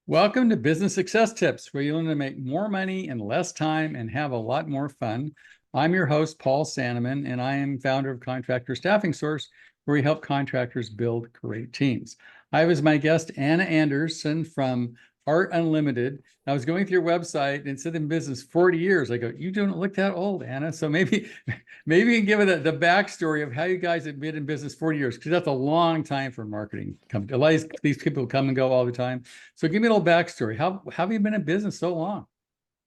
Welcome to Business Success Tips, where you learn to make more money in less time and have a lot more fun. I'm your host, Paul Sanneman, and I am founder of Contractor Staffing Source, where we help contractors build great teams. I have as my guest Anna Anderson from Art Unlimited. I was going through your website and it said in business 40 years. I go, you don't look that old, Anna. So maybe you can give it the backstory of how you guys have been in business 40 years, because that's a long time for marketing company. A lot of these people come and go all the time. So give me a little backstory. How have you been in business so long?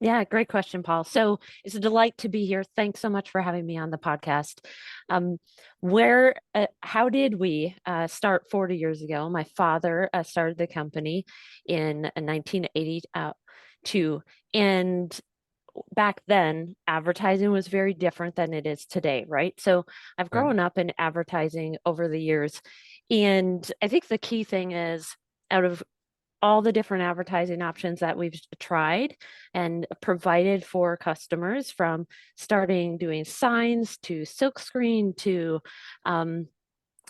Yeah, great question, Paul. So it's a delight to be here. Thanks so much for having me on the podcast. How did we start 40 years ago? My father started the company in 1982. And back then, advertising was very different than it is today, right? So I've Right. grown up in advertising over the years. And I think the key thing is out of all the different advertising options that we've tried and provided for customers, from starting doing signs to silkscreen to um,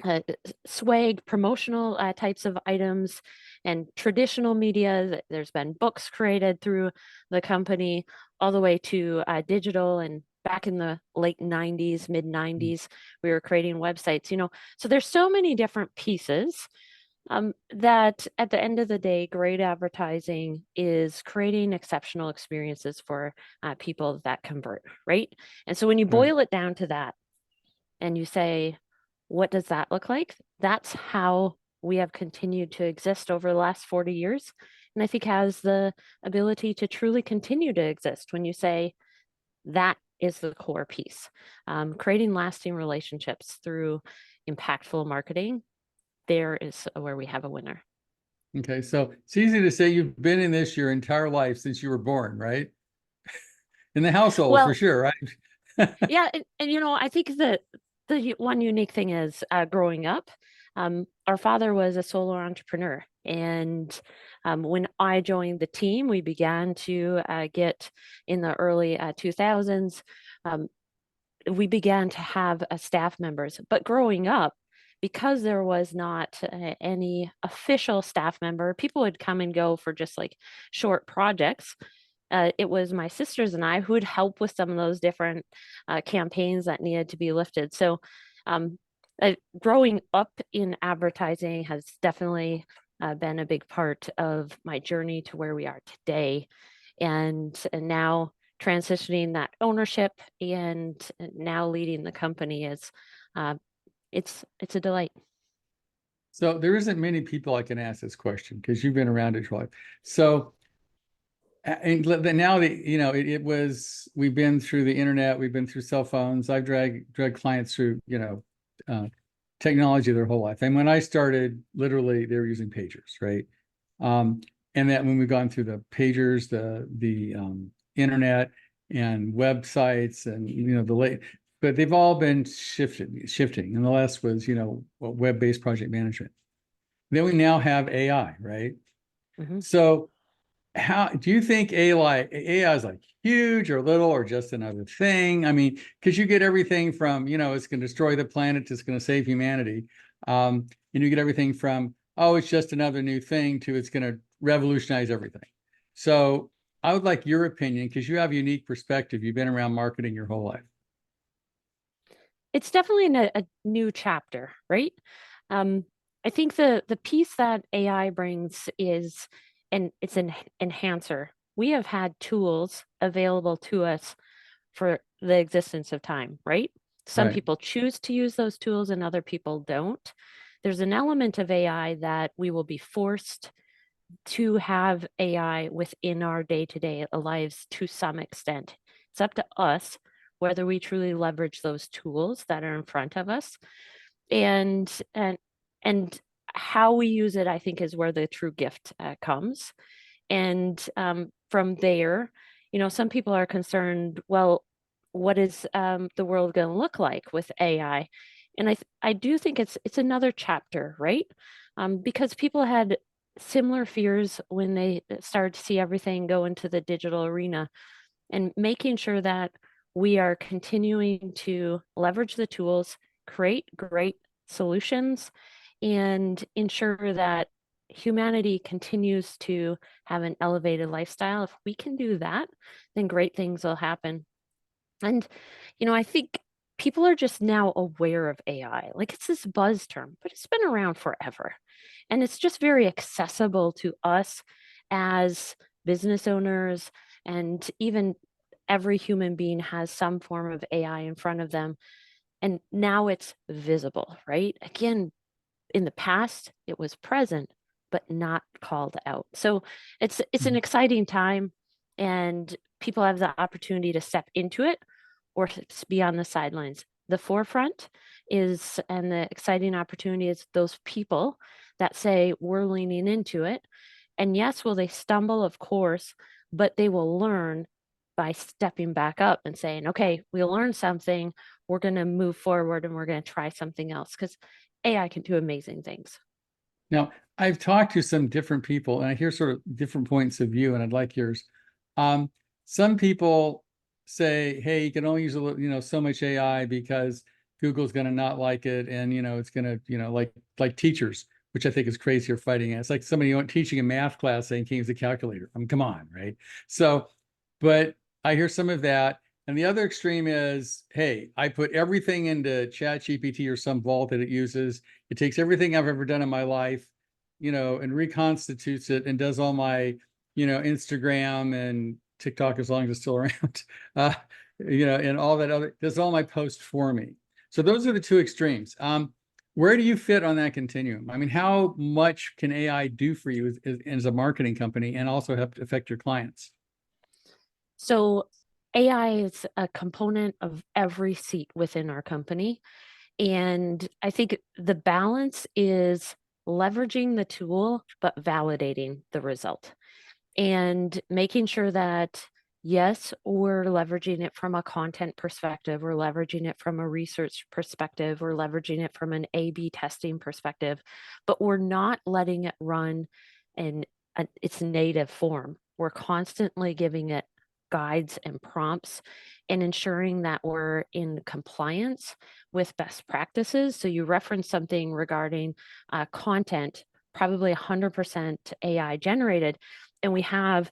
uh, swag, promotional types of items, and traditional media. There's been books created through the company, all the way to digital. And back in the late 90s, mid 90s, we were creating websites. So there's so many different pieces that at the end of the day, great advertising is creating exceptional experiences for people that convert, right? And so when you Right. boil it down to that and you say, what does that look like? That's how we have continued to exist over the last 40 years. And I think has the ability to truly continue to exist when you say that is the core piece. Creating lasting relationships through impactful marketing, there is where we have a winner. Okay. So it's easy to say you've been in this your entire life since you were born, right? In the household for Well, sure, right? yeah, and I think that the one unique thing is growing up, our father was a solo entrepreneur, and when I joined the team, we began to get in the early 2000s. Um, we began to have staff members, but growing up, because there was not any official staff member, people would come and go for just like short projects. It was my sisters and I who would help with some of those different campaigns that needed to be lifted. So, um, growing up in advertising has definitely been a big part of my journey to where we are today. And now transitioning that ownership and now leading the company is uh, it's a delight. So there isn't many people I can ask this question because you've been around it your life. So and now it was we've been through the internet, we've been through cell phones. I've dragged clients through uh, technology their whole life. And when I started, literally they were using pagers, right? Um, and that when we've gone through the pagers, the internet and websites, and the late, but they've all been shifting. And the last was web-based project management. Then we now have AI, right? Mhm. So how do you think AI is like huge or little or just another thing? I mean, because you get everything from, it's going to destroy the planet to it's going to save humanity. And you get everything from, oh, it's just another new thing to it's going to revolutionize everything. So I would like your opinion because you have a unique perspective. You've been around marketing your whole life. It's definitely a new chapter, right? Um, I think the piece that AI brings is, and it's an enhancer. We have had tools available to us for the existence of time, right? Some Right. people choose to use those tools and other people don't. There's an element of AI that we will be forced to have AI within our day-to-day lives to some extent. It's up to us whether we truly leverage those tools that are in front of us, and and how we use it, I think, is where the true gift comes. And from there, some people are concerned, well, what is the world going to look like with AI? And I do think it's another chapter, right? Because people had similar fears when they started to see everything go into the digital arena, and making sure that we are continuing to leverage the tools, create great solutions, and ensure that humanity continues to have an elevated lifestyle, if we can do that, then great things will happen. And, I think people are just now aware of AI. Like, it's this buzz term, but it's been around forever. And it's just very accessible to us as business owners, and even every human being has some form of AI in front of them. And now it's visible, right? Again, in the past, it was present, but not called out. So it's an exciting time, and people have the opportunity to step into it or be on the sidelines. The forefront is, and the exciting opportunity is those people that say, we're leaning into it. And yes, will they stumble? Of course, but they will learn by stepping back up and saying, okay, we learned something. We're going to move forward and we're going to try something else, because AI can do amazing things. Now, I've talked to some different people, and I hear sort of different points of view, and I'd like yours. Some people say, "Hey, you can only use so much AI because Google's going to not like it, and it's going to like teachers, which I think is crazy, are fighting it. It's like somebody teaching a math class saying, "Can you use a calculator?" I mean, come on, right? So, but I hear some of that. And the other extreme is, hey, I put everything into ChatGPT or some vault that it uses. It takes everything I've ever done in my life, and reconstitutes it and does all my, Instagram and TikTok, as long as it's still around, and all that other, does all my posts for me. So those are the two extremes. Where do you fit on that continuum? I mean, how much can AI do for you as a marketing company, and also have to affect your clients? So AI is a component of every seat within our company. And I think the balance is leveraging the tool, but validating the result, and making sure that, yes, we're leveraging it from a content perspective, we're leveraging it from a research perspective, we're leveraging it from an A/B testing perspective, but we're not letting it run in its native form. We're constantly giving it guides and prompts, and ensuring that we're in compliance with best practices. So you referenced something regarding content, probably 100% AI generated, and we have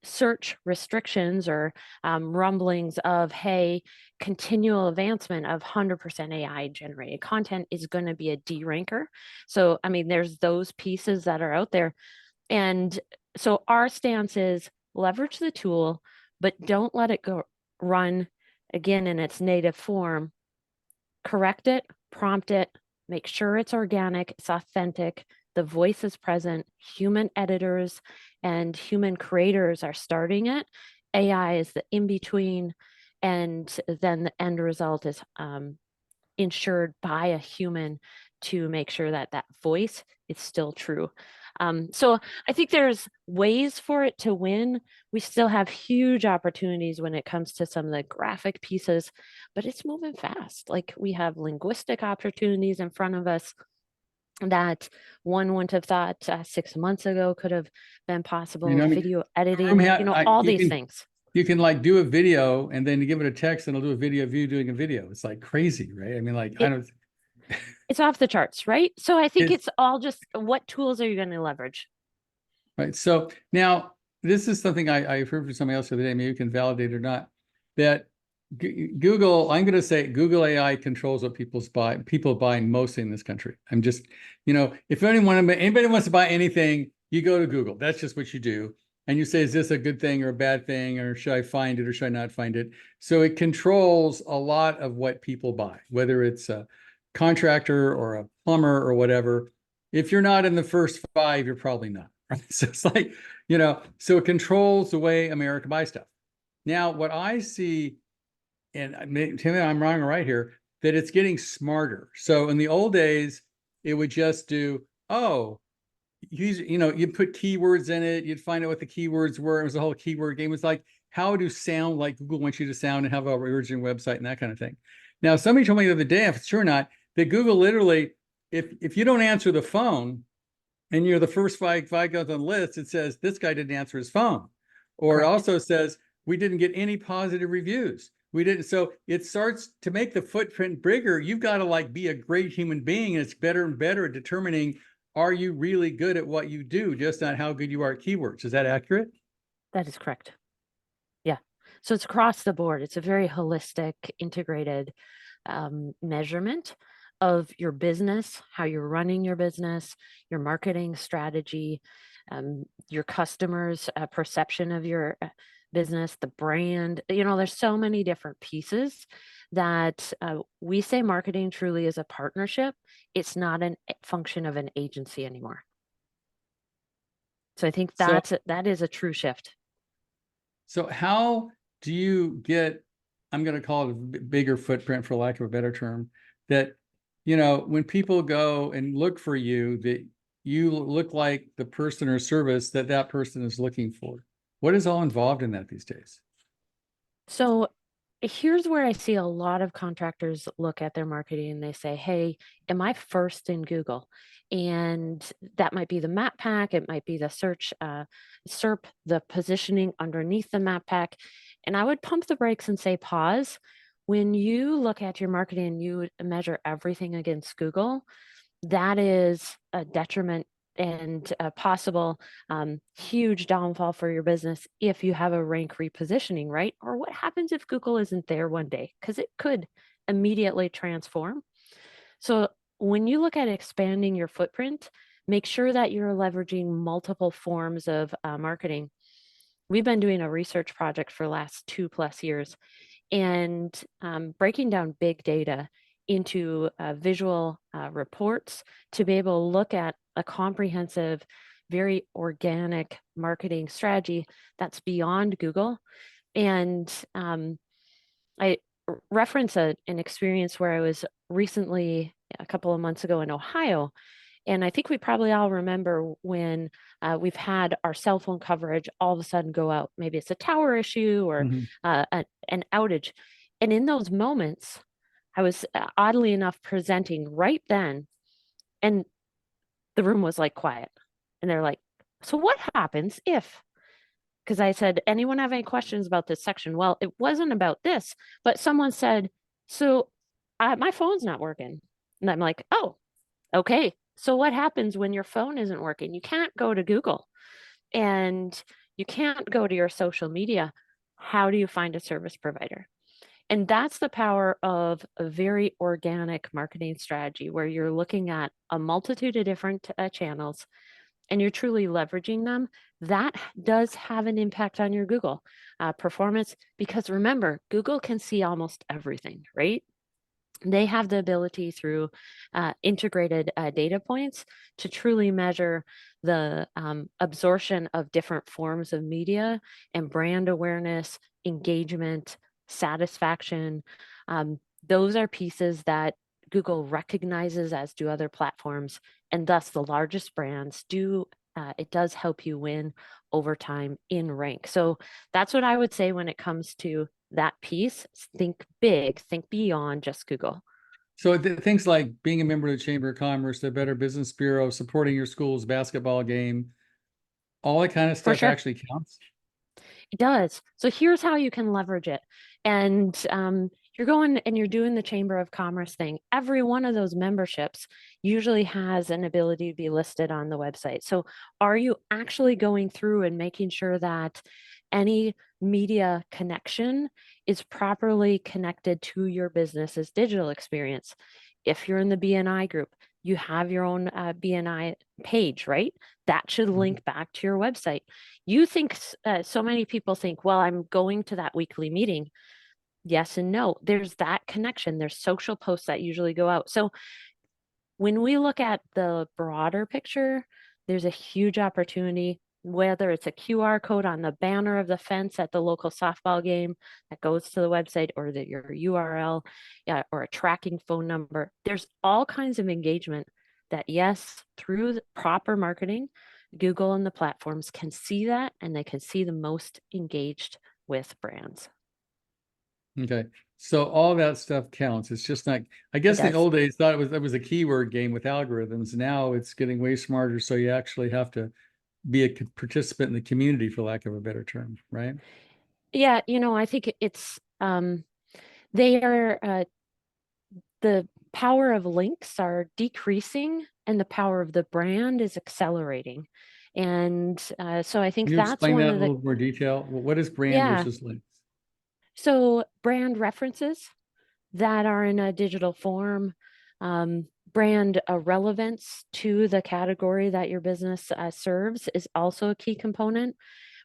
search restrictions or rumblings of, hey, continual advancement of 100% AI generated content is going to be a deranker. So, I mean, there's those pieces that are out there. And so our stance is leverage the tool, but don't let it go run again in its native form. Correct it, prompt it, make sure it's organic, it's authentic, the voice is present, human editors and human creators are starting it. AI is the in between, and then the end result is ensured by a human to make sure that that voice is still true. So I think there's ways for it to win. We still have huge opportunities when it comes to some of the graphic pieces, but it's moving fast. Like, we have linguistic opportunities in front of us that one wouldn't have thought 6 months ago could have been possible. I mean, Video editing, all these things. You can like do a video and then you give it a text and it'll do a video of you doing a video. It's like crazy, right? I mean, like, I don't. It's off the charts, right? So I think It's it's all just, what tools are you going to leverage? right. So now this is something I heard from somebody else the other day. Maybe you can validate it or not. That Google, I'm going to say Google AI controls what people buy mostly in this country. I'm just, if anybody wants to buy anything, you go to Google. That's just what you do. And you say, is this a good thing or a bad thing? Or should I find it or should I not find it? So it controls a lot of what people buy, whether it's a contractor or a plumber or whatever. If you're not in the first five, you're probably not. Right? So it's like, so it controls the way America buys stuff. Now, what I see, and tell me I'm wrong or right here, that it's getting smarter. So in the old days, it would just do, you put keywords in it, you'd find out what the keywords were. It was a whole keyword game. It was like, how to sound like Google wants you to sound and have a original website and that kind of thing. Now, somebody told me the other day, if it's true or not, that Google literally, if you don't answer the phone and you're the first five guys on the list, it says this guy didn't answer his phone. Or Correct. it also says we didn't get any positive reviews. We didn't. So it starts to make the footprint bigger. You've got to like be a great human being, and it's better and better at determining, are you really good at what you do, just not how good you are at keywords? Is that accurate? That is correct. Yeah. So it's across the board. It's a very holistic, integrated measurement of your business, how you're running your business, your marketing strategy, your customers' perception of your business, the brand. There's so many different pieces that we say marketing truly is a partnership. It's not a function of an agency anymore. So I think So, that is a true shift. so how do you get, I'm going to call it a bigger footprint for lack of a better term, that, when people go and look for you, that you look like the person or service that that person is looking for? What is all involved in that these days? So here's where I see a lot of contractors look at their marketing and they say, hey, am I first in Google? And that might be the map pack, it might be the search SERP, the positioning underneath the map pack. And I would pump the brakes and say, pause. When you look at your marketing, you measure everything against Google. That is a detriment and a possible huge downfall for your business if you have a rank repositioning, right? Or what happens if Google isn't there one day? Because it could immediately transform. So when you look at expanding your footprint, make sure that you're leveraging multiple forms of marketing. We've been doing a research project for the last 2+ years and breaking down big data into visual reports to be able to look at a comprehensive, very organic marketing strategy that's beyond Google. And I reference an experience where I was recently, a couple of months ago in Ohio. And I think we probably all remember when we've had our cell phone coverage all of a sudden go out. Maybe it's a tower issue or Mhm. an outage. And in those moments, I was oddly enough presenting right then, and the room was like quiet. And they're like, so what happens if? Because I said, anyone have any questions about this section? Well, it wasn't about this, but someone said, so my phone's not working. And I'm like, oh, okay. So what happens when your phone isn't working? You can't go to Google and you can't go to your social media. How do you find a service provider? And that's the power of a very organic marketing strategy where you're looking at a multitude of different channels and you're truly leveraging them. That does have an impact on your Google performance because remember, Google can see almost everything, right? They have the ability through integrated data points to truly measure the absorption of different forms of media and brand awareness, engagement, satisfaction. Those are pieces that Google recognizes, as do other platforms, and thus the largest brands do. It does help you win over time in rank. So that's what I would say when it comes to that piece. Think big, think beyond just Google. So things like being a member of the Chamber of Commerce, the Better Business Bureau, supporting your school's basketball game, all that kind of For stuff sure. actually counts. It does. So here's how you can leverage it. And you're going and you're doing the Chamber of Commerce thing. Every one of those memberships usually has an ability to be listed on the website. So are you actually going through and making sure that any media connection is properly connected to your business's digital experience? If you're in the BNI group, you have your own BNI page, right? That should link back to your website. You think so many people think, well, I'm going to that weekly meeting. Yes and no. There's that connection. There's social posts that usually go out. So when we look at the broader picture, there's a huge opportunity, whether it's a QR code on the banner of the fence at the local softball game that goes to the website or your URL, yeah, or a tracking phone number. There's all kinds of engagement that, yes, through the proper marketing, Google and the platforms can see that and they can see the most engaged with brands. Okay. So all that stuff counts. It's just not, I It guess in the does. old days thought it was a keyword game with algorithms. Now it's getting way smarter. So you actually have to be a participant in the community, for lack of a better term, right? Yeah, I think it's they are the power of links are decreasing and the power of the brand is accelerating. And so I Can think you that's explain one that in of a the, little more detail? What is brand yeah. versus links? So brand references that are in a digital form, brand relevance to the category that your business serves is also a key component.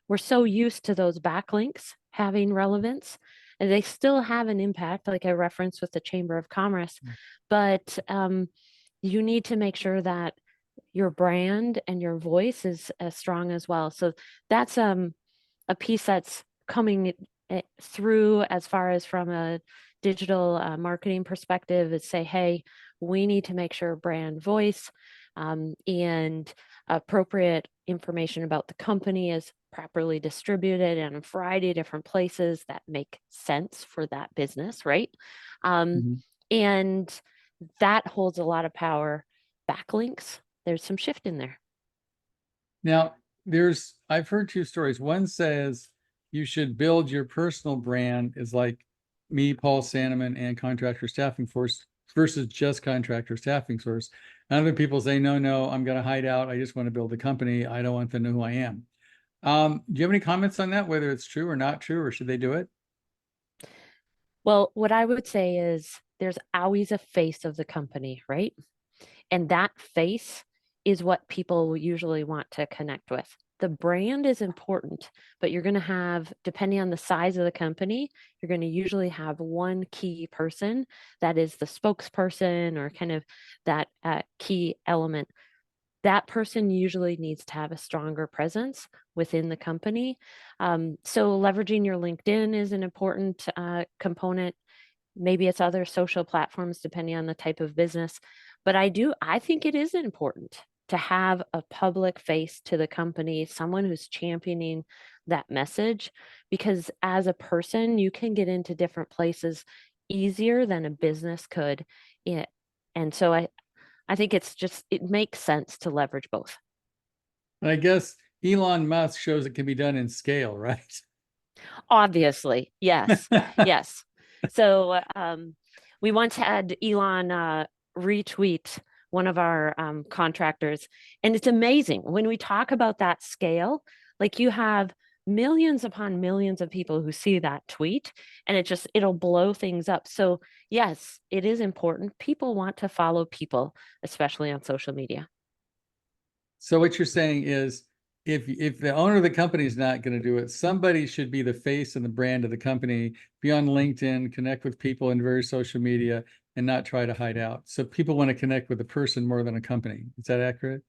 We're so used to those backlinks having relevance, and they still have an impact, like I referenced with the Chamber of Commerce, but you need to make sure that your brand and your voice is as strong as well. So that's a piece that's coming through as far as from a digital marketing perspective is say, hey, we need to make sure brand voice and appropriate information about the company is properly distributed in a variety of different places that make sense for that business, right? Mhm. And that holds a lot of power. Backlinks, there's some shift in there. Now, I've heard two stories. One says you should build your personal brand is like me, Paul Sanneman, and Contractor Staffing Force versus just Contractor Staffing Source. And other people say, no, I'm going to hide out. I just want to build a company. I don't want them to know who I am. Do you have any comments on that, whether it's true or not true, or should they do it? Well, what I would say is there's always a face of the company, right? And that face is what people usually want to connect with. The brand is important, but you're going to have, depending on the size of the company, you're going to usually have one key person that is the spokesperson or kind of that key element. That person usually needs to have a stronger presence within the company. So leveraging your LinkedIn is an important component. Maybe it's other social platforms depending on the type of business. But I think it is important to have a public face to the company, someone who's championing that message, because as a person, you can get into different places easier than a business could. It, and so I think it makes sense to leverage both. And I guess Elon Musk shows it can be done in scale, right? Obviously, yes, yes. So we once had Elon retweet one of our contractors, and it's amazing when we talk about that scale. Like you have millions upon millions of people who see that tweet, and it'll blow things up. So yes, it is important. People want to follow people, especially on social media. So what you're saying is if the owner of the company is not going to do it, somebody should be the face and the brand of the company, be on LinkedIn, connect with people in various social media, and not try to hide out. So people want to connect with a person more than a company. Is that accurate?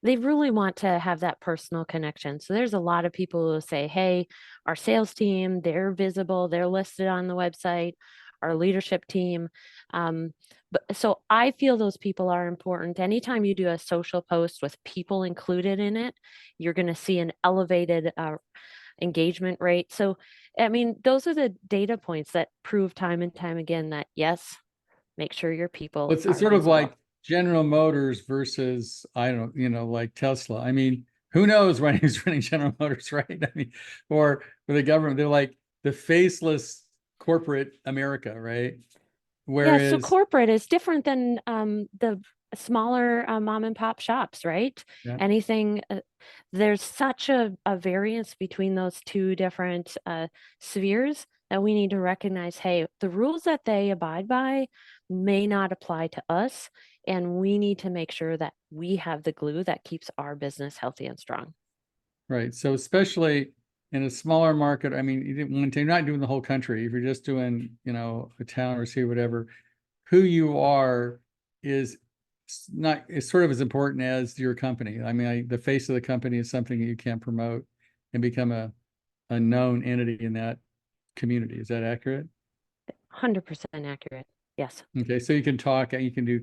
They really want to have that personal connection. So there's a lot of people who say, hey, our sales team, they're visible, they're listed on the website, our leadership team. But so I feel those people are important. Anytime you do a social post with people included in it, you're going to see an elevated engagement rate. So, I mean, those are the data points that prove time and time again that yes, make sure your Well, people it's are sort of visible. like General Motors versus, I don't, like Tesla. I mean, who knows when he's running General Motors, right? I mean, or for the government, they're like the faceless corporate America, right? Yeah, so Whereas, corporate is different than the smaller mom and pop shops, right? yeah, Anything, there's such a variance between those two different spheres that we need to recognize, hey, the rules that they abide by may not apply to us, and we need to make sure that we have the glue that keeps our business healthy and strong. right. So especially in a smaller market, I mean, you're not doing the whole country. If you're just doing, a town or city, whatever, who you are is not is sort of as important as your company. I mean, the face of the company is something that you can promote and become a known entity in that community. Is that accurate? 100% accurate. Yes. Okay, so you can talk, you can do,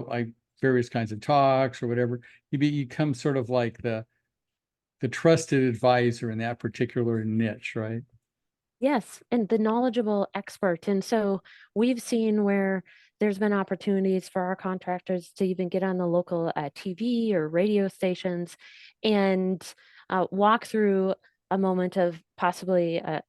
like various kinds of talks or whatever. You become sort of like the trusted advisor in that particular niche, right? Yes, and the knowledgeable expert. And so we've seen where there's been opportunities for our contractors to even get on the local TV or radio stations and walk through a moment of possibly a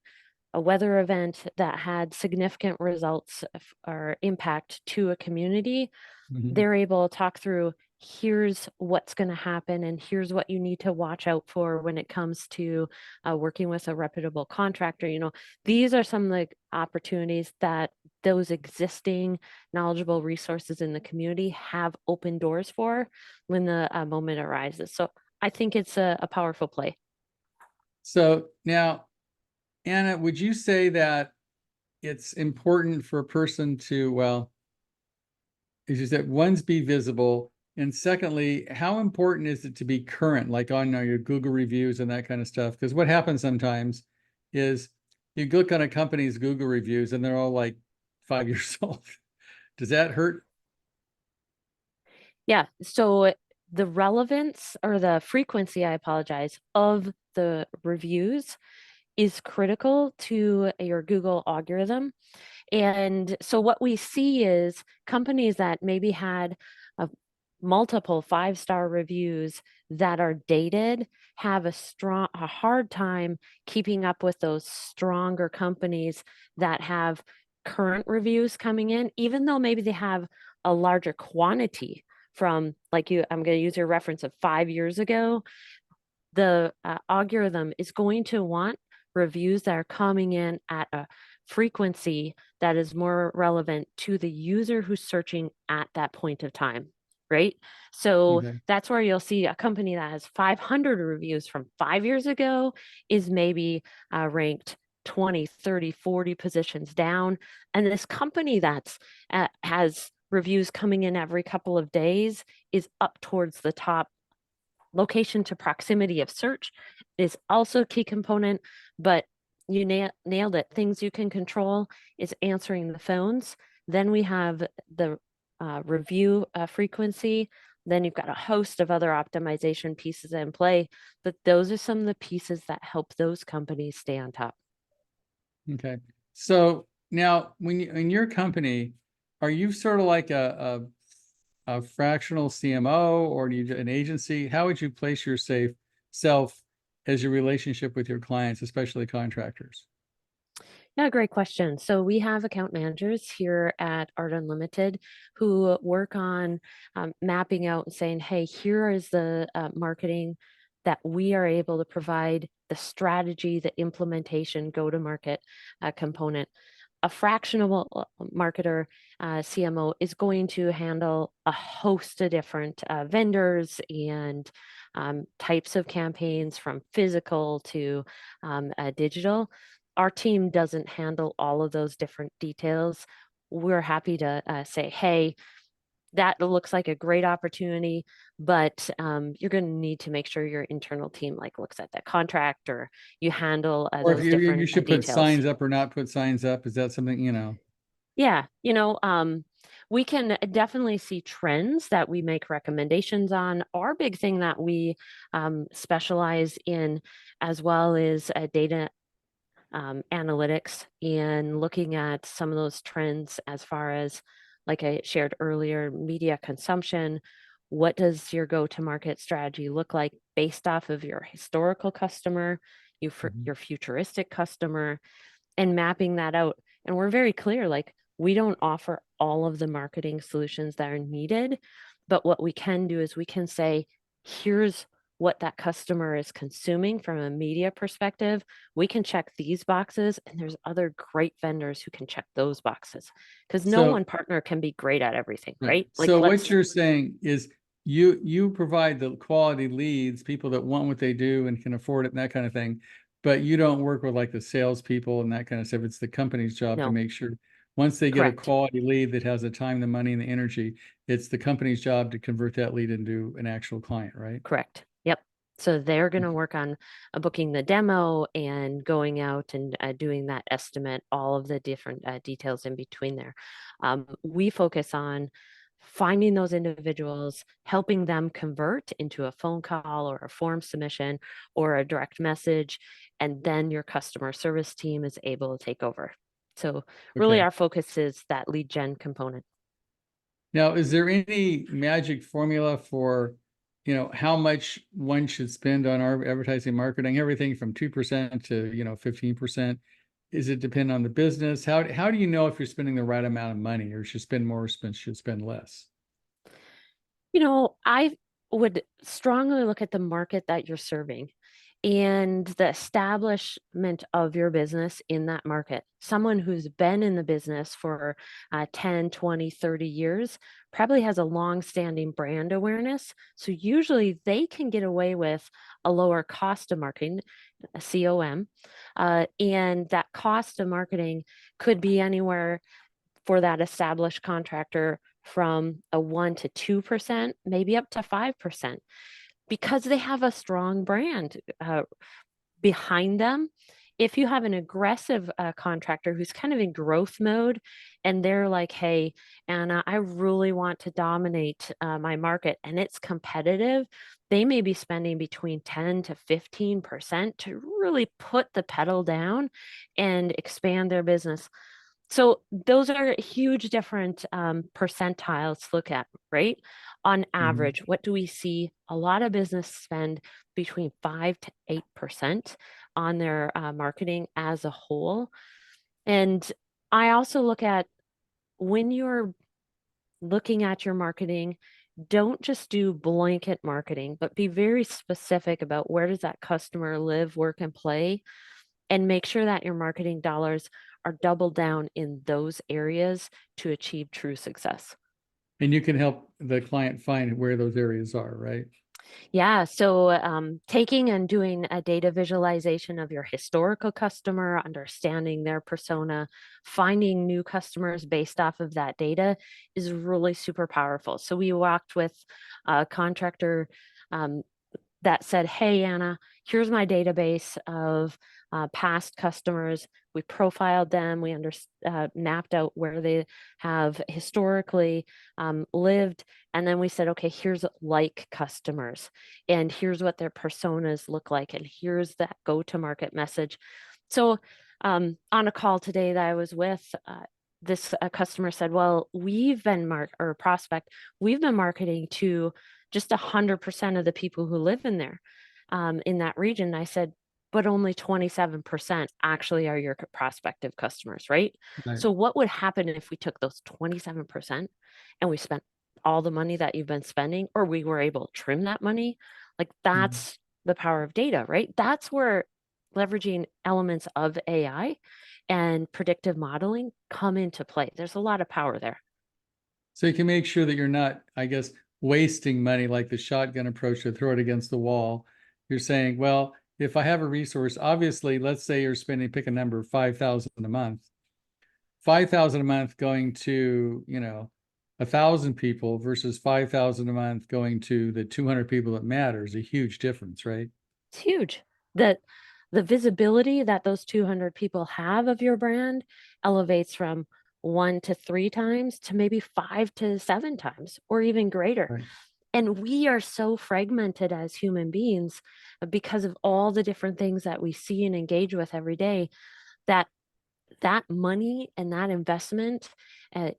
weather event that had significant results or impact to a community. Mhm. they're able to talk through, here's what's going to happen and here's what you need to watch out for when it comes to working with a reputable contractor. These are some of the opportunities that those existing knowledgeable resources in the community have open doors for when the moment arises. So I think it's a powerful play. So now, Anna, would you say that it's important for a person to, well, as you said, one's be visible, and secondly, how important is it to be current, like on your Google reviews and that kind of stuff? Because what happens sometimes is you look on a company's Google reviews and they're all like 5 years old. Does that hurt? Yeah. So the relevance or the frequency, I apologize, of the reviews is critical to your Google algorithm. And so what we see is companies that maybe had multiple 5-star reviews that are dated have a hard time keeping up with those stronger companies that have current reviews coming in, even though maybe they have a larger quantity from, like, I'm going to use your reference of 5 years ago. The algorithm is going to want reviews that are coming in at a frequency that is more relevant to the user who's searching at that point of time, right? So Okay. that's where you'll see a company that has 500 reviews from 5 years ago is maybe ranked 20, 30, 40 positions down. And this company that's has reviews coming in every couple of days is up towards the top. Location to proximity of search is also a key component, but you nailed it. Things you can control is answering the phones. Then we have the review frequency. Then you've got a host of other optimization pieces in play, but those are some of the pieces that help those companies stay on top. Okay. So now when you in your company, are you sort of like a fractional CMO, or do you an agency? How would you place your safe self as your relationship with your clients, especially contractors? Yeah, great question. So we have account managers here at Art Unlimited who work on mapping out and saying, hey, here is the marketing that we are able to provide, the strategy, the implementation, go to market component. A fractional marketer, CMO, is going to handle a host of different vendors and types of campaigns from physical to digital. Our team doesn't handle all of those different details. We're happy to say, hey, that looks like a great opportunity, but you're going to need to make sure your internal team looks at that contract, or you handle Or if those you different should put details. signs up or not put signs up, is that something, Yeah, we can definitely see trends that we make recommendations on. Our big thing that we specialize in as well is data analytics and looking at some of those trends as far as, like I shared earlier, media consumption. What does your go-to-market strategy look like based off of your historical customer, Mhm. your futuristic customer, and mapping that out? And we're very clear, we don't offer all of the marketing solutions that are needed, but what we can do is we can say, here's what that customer is consuming from a media perspective. We can check these boxes, and there's other great vendors who can check those boxes, because no So, one partner can be great at everything, right. right? So what you're saying is you provide the quality leads, people that want what they do and can afford it and that kind of thing, but you don't work with like the salespeople and that kind of stuff. It's the company's job to No, make sure once they get a correct. quality lead that has the time, the money, and the energy, it's the company's job to convert that lead into an actual client, right? Correct. Yep. So they're going to work on booking the demo and going out and doing that estimate, all of the different details in between there. We focus on finding those individuals, helping them convert into a phone call or a form submission or a direct message, and then your customer service team is able to take over. So really Okay. our focus is that lead gen component. Now, is there any magic formula for, how much one should spend on our advertising marketing? Everything from 2% to, 15%. Is it depend on the business? How do you know if you're spending the right amount of money, or should spend more or should spend less? I would strongly look at the market that you're serving and the establishment of your business in that market. Someone who's been in the business for 10, 20, 30 years probably has a long-standing brand awareness. So usually they can get away with a lower cost of marketing, a COM, and that cost of marketing could be anywhere for that established contractor from a 1 to 2%, maybe up to 5%, because they have a strong brand behind them. If you have an aggressive contractor who's kind of in growth mode and they're like, hey, Anna, I really want to dominate my market and it's competitive, they may be spending between 10 to 15% to really put the pedal down and expand their business. So those are huge different percentiles to look at, right? On Mhm. average, what do we see? A lot of business spend between 5 to 8% on their marketing as a whole. And I also look at when you're looking at your marketing, don't just do blanket marketing, but be very specific about where does that customer live, work, and play, and make sure that your marketing dollars are doubled down in those areas to achieve true success. And you can help the client find where those areas are, right? Yeah, so taking and doing a data visualization of your historical customer, understanding their persona, finding new customers based off of that data is really super powerful. So we walked with a contractor um, that said, hey, Anna, here's my database of past customers. We profiled them. We mapped out where they have historically lived. And then we said, okay, here's like customers, and here's what their personas look like, and here's that go-to-market message. So on a call today that I was with, this customer said, well, we've been or prospect, we've been marketing to just 100% of the people who live in there, in that region. I said, but only 27% actually are your prospective customers, right? Right. So what would happen if we took those 27% and we spent all the money that you've been spending, or we were able to trim that money? Like Mhm. that's the power of data, right? That's where leveraging elements of AI and predictive modeling come into play. There's a lot of power there. So you can make sure that you're not, I guess, wasting money like the shotgun approach to throw it against the wall. You're saying, well, if I have a resource, obviously, let's say you're spending, pick a number, 5,000 a month. 5,000 a month going to, 1,000 people versus 5,000 a month going to the 200 people that matter is a huge difference, right? It's huge. That the visibility that those 200 people have of your brand elevates from 1 to 3 times to maybe 5 to 7 times or even greater. Right. And we are so fragmented as human beings because of all the different things that we see and engage with every day, that that money and that investment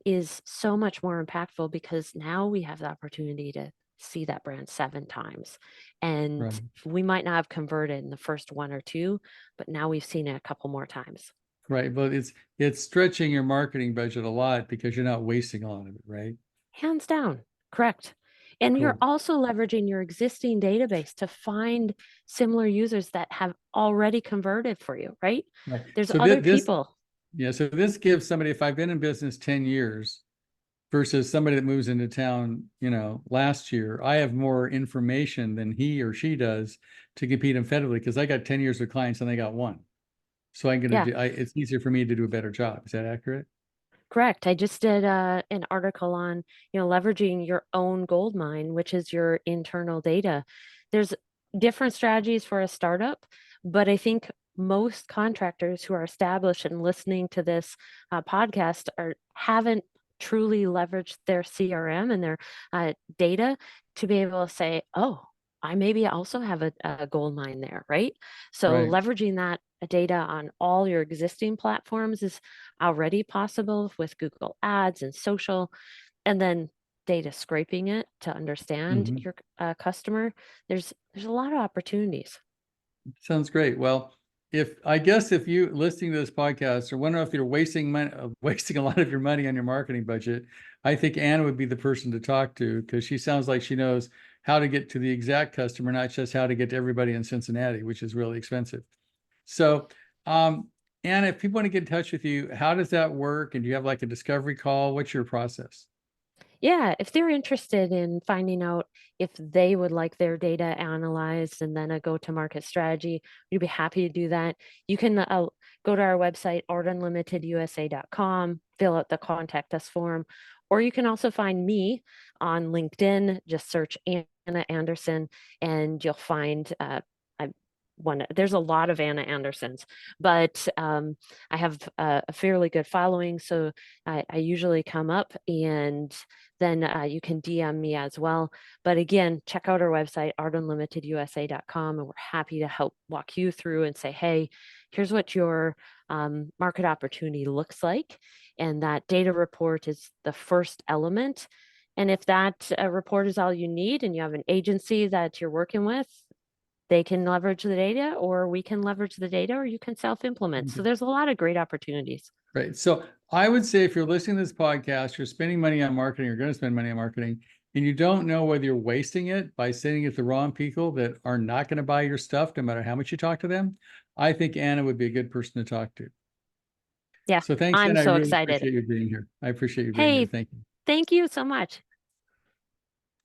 is so much more impactful because now we have the opportunity to see that brand 7 times. And Right. we might not have converted in the first 1 or 2, but now we've seen it a couple more times. Right. But it's stretching your marketing budget a lot because you're not wasting a lot of it, right? Hands down, correct. And you're Cool. also leveraging your existing database to find similar users that have already converted for you, right? Right. There's So other this, people. yeah, so this gives somebody, if I've been in business 10 years versus somebody that moves into town, last year, I have more information than he or she does to compete effectively because I got 10 years of clients and they got one. So I'm going to Yeah. do, it's easier for me to do a better job. Is that accurate? Correct. I just did an article on, leveraging your own gold mine, which is your internal data. There's different strategies for a startup, but I think most contractors who are established and listening to this podcast haven't truly leveraged their CRM and their data to be able to say, oh, I maybe also have a gold mine there, right? So Right. leveraging that data on all your existing platforms is already possible with Google Ads and social, and then data scraping it to understand Hmm. your customer. There's a lot of opportunities. Sounds great. Well, I guess if you listening to this podcast or wondering if you're wasting money, wasting a lot of your money on your marketing budget, I think Anna would be the person to talk to, because she sounds like she knows how to get to the exact customer, not just how to get to everybody in Cincinnati, which is really expensive. So, Anna, if people want to get in touch with you, how does that work? And do you have like a discovery call? What's your process? Yeah, if they're interested in finding out if they would like their data analyzed and then a go-to-market strategy, we'd be happy to do that. You can go to our website, artunlimitedusa.com, fill out the contact us form, or you can also find me on LinkedIn. Just search Anna Anderson, and you'll find there's a lot of Anna Andersons, but I have a fairly good following, so I usually come up, and then you can DM me as well. But again, check out our website, artunlimitedusa.com, and we're happy to help walk you through and say, hey, here's what your market opportunity looks like. And that data report is the first element. And if that report is all you need and you have an agency that you're working with, they can leverage the data, or we can leverage the data, or you can self-implement. So there's a lot of great opportunities. Right. So I would say if you're listening to this podcast, you're spending money on marketing, you're going to spend money on marketing, and you don't know whether you're wasting it by sending it to the wrong people that are not going to buy your stuff, no matter how much you talk to them, I think Anna would be a good person to talk to. Yeah, So thanks, I'm Anna. I so really excited. appreciate you being here. I appreciate you being here. Hey, Thank you. thank you so much.